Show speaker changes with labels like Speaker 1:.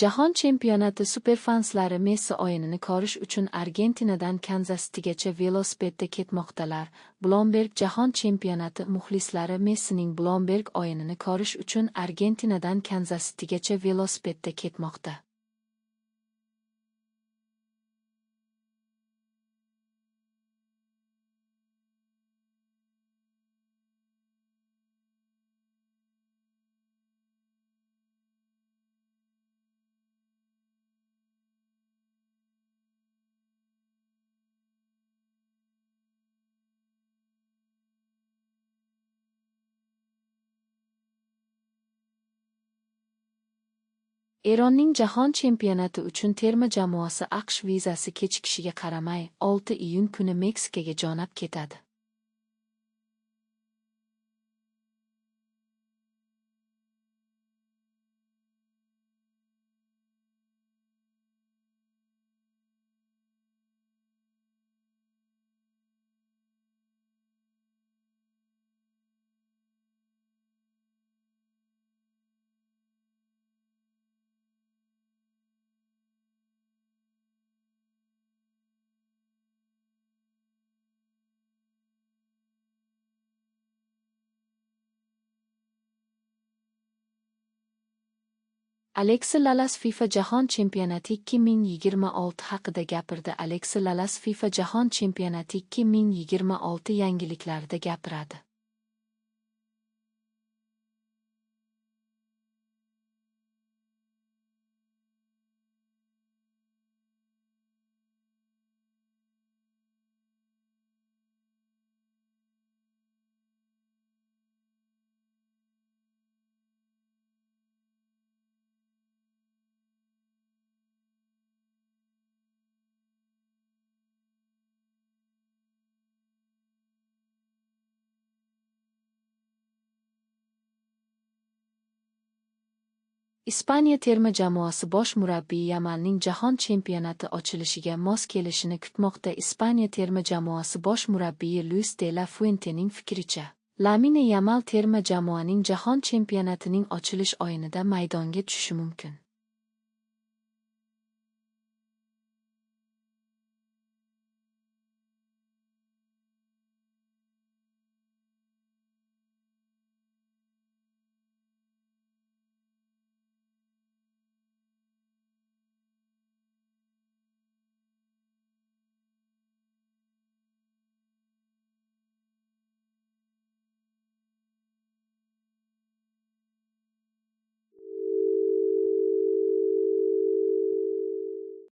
Speaker 1: Jahon chempionati superfanslari Messi o'yinini ko'rish uchun Argentinadan Kanzas-Sitigacha velosipedda ketmoqdalar. Bloomberg Jahon chempionati muxlislari Messining Bloomberg o'yinini ko'rish uchun Argentinadan Kanzas-Sitigacha velosipedda ketmoqda. Eronning Jahon chempionati uchun terma jamoasi AQSh vizasi kechikishiga qaramay 6 iyun kuni Meksikaga jo'nab ketadi. Alexis Lalas FIFA Jahon chempionati 2026 haqida gapirdi. Alexis Lalas FIFA Jahon chempionati 2026 yangiliklarida gapiradi. Ispaniya terma jamoasi bosh murabbiyi Yamalning Jahon chempionati ochilishiga mos kelishini kutmoqda. Ispaniya terma jamoasi bosh murabbiyi Luis de la Fuentening fikricha, Lamine Yamal terma jamoaning Jahon chempionatining ochilish o'yinida maydonga tushishi mumkin.